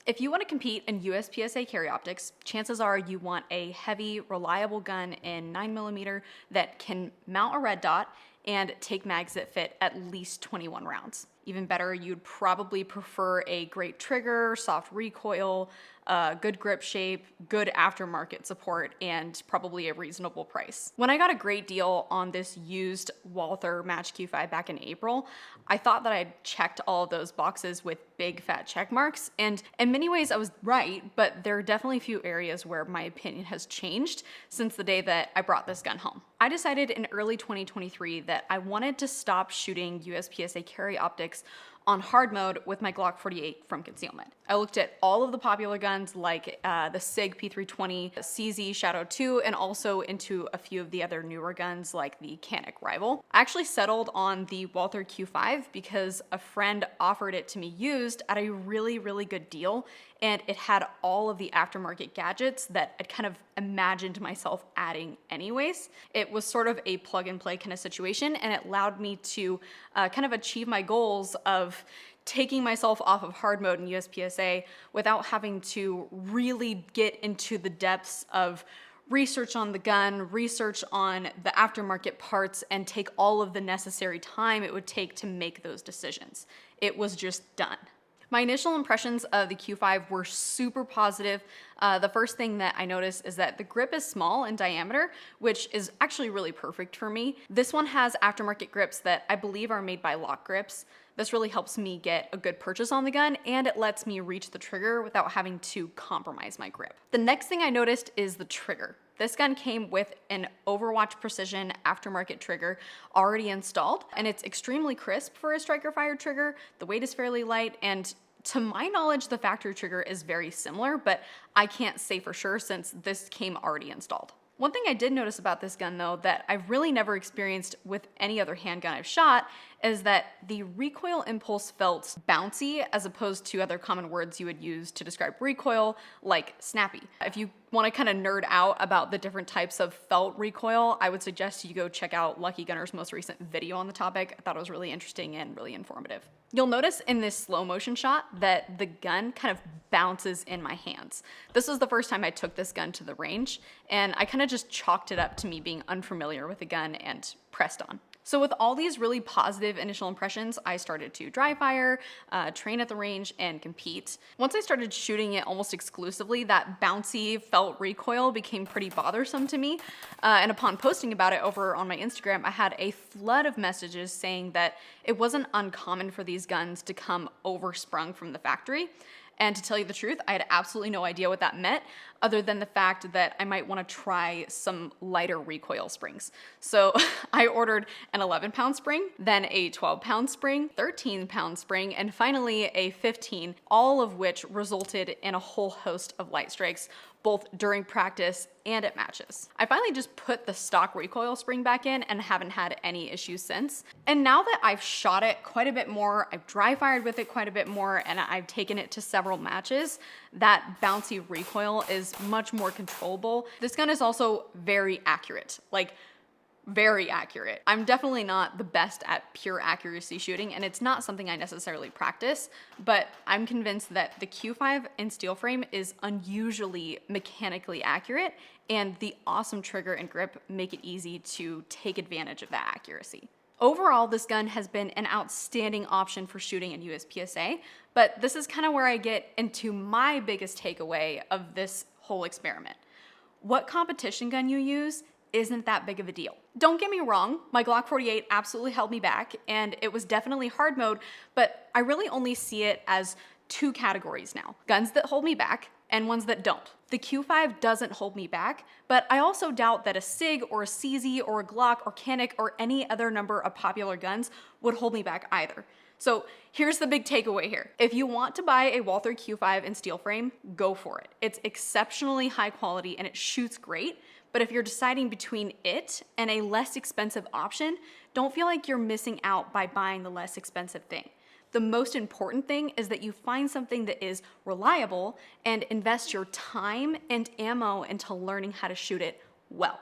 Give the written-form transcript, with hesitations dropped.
If you want to compete in USPSA carry optics, chances are you want a heavy, reliable gun in 9mm that can mount a red dot and take mags that fit at least 21 rounds. Even better, you'd probably prefer a great trigger, soft recoil, good grip shape, good aftermarket support, and probably a reasonable price. When I got a great deal on this used Walther Match Q5 back in April, I thought that I'd checked all of those boxes with big fat check marks, and in many ways I was right, but there are definitely a few areas where my opinion has changed since the day that I brought this gun home. I decided in early 2023 that I wanted to stop shooting USPSA carry optics on hard mode with my Glock 48 from concealment. I looked at all of the popular guns like the SIG P320, CZ Shadow 2, and also into a few of the other newer guns like the Canik Rival. I actually settled on the Walther Q5 because a friend offered it to me used at a really, really good deal, and it had all of the aftermarket gadgets that I'd kind of imagined myself adding anyways. It was sort of a plug and play kind of situation, and it allowed me to kind of achieve my goals of taking myself off of hard mode in USPSA without having to really get into the depths of research on the gun, research on the aftermarket parts, and take all of the necessary time it would take to make those decisions. It was just done. My initial impressions of the Q5 were super positive. The first thing that I noticed is that the grip is small in diameter, which is actually really perfect for me. This one has aftermarket grips that I believe are made by Lock Grips. This really helps me get a good purchase on the gun, and it lets me reach the trigger without having to compromise my grip. The next thing I noticed is the trigger. This gun came with an Overwatch Precision aftermarket trigger already installed, and it's extremely crisp for a striker fired trigger. The weight is fairly light, and to my knowledge, the factory trigger is very similar, but I can't say for sure since this came already installed. One thing I did notice about this gun though that I've really never experienced with any other handgun I've shot is that the recoil impulse felt bouncy as opposed to other common words you would use to describe recoil, like snappy. If you want to kind of nerd out about the different types of felt recoil, I would suggest you go check out Lucky Gunner's most recent video on the topic. I thought it was really interesting and really informative. You'll notice in this slow motion shot that the gun kind of bounces in my hands. This was the first time I took this gun to the range, and I kind of just chalked it up to me being unfamiliar with the gun and pressed on. So with all these really positive initial impressions, I started to dry fire, train at the range, and compete. Once I started shooting it almost exclusively, that bouncy felt recoil became pretty bothersome to me. And upon posting about it over on my Instagram, I had a flood of messages saying that it wasn't uncommon for these guns to come oversprung from the factory. And to tell you the truth, I had absolutely no idea what that meant, other than the fact that I might want to try some lighter recoil springs. So I ordered an 11-pound spring, then a 12-pound spring, 13-pound spring, and finally a 15, all of which resulted in a whole host of light strikes, both during practice and at matches. I finally just put the stock recoil spring back in and haven't had any issues since. And now that I've shot it quite a bit more, I've dry fired with it quite a bit more, and I've taken it to several matches, that bouncy recoil is much more controllable. This gun is also very accurate, like very accurate. I'm definitely not the best at pure accuracy shooting, and it's not something I necessarily practice, but I'm convinced that the Q5 in steel frame is unusually mechanically accurate, and the awesome trigger and grip make it easy to take advantage of that accuracy. Overall, this gun has been an outstanding option for shooting in USPSA, but this is kind of where I get into my biggest takeaway of this whole experiment. What competition gun you use isn't that big of a deal. Don't get me wrong, my Glock 48 absolutely held me back, and it was definitely hard mode, but I really only see it as two categories now. Guns that hold me back and ones that don't. The Q5 doesn't hold me back, but I also doubt that a SIG or a CZ or a Glock or Canik or any other number of popular guns would hold me back either. So here's the big takeaway here. If you want to buy a Walther Q5 in steel frame, go for it. It's exceptionally high quality and it shoots great, but if you're deciding between it and a less expensive option, don't feel like you're missing out by buying the less expensive thing. The most important thing is that you find something that is reliable and invest your time and ammo into learning how to shoot it well.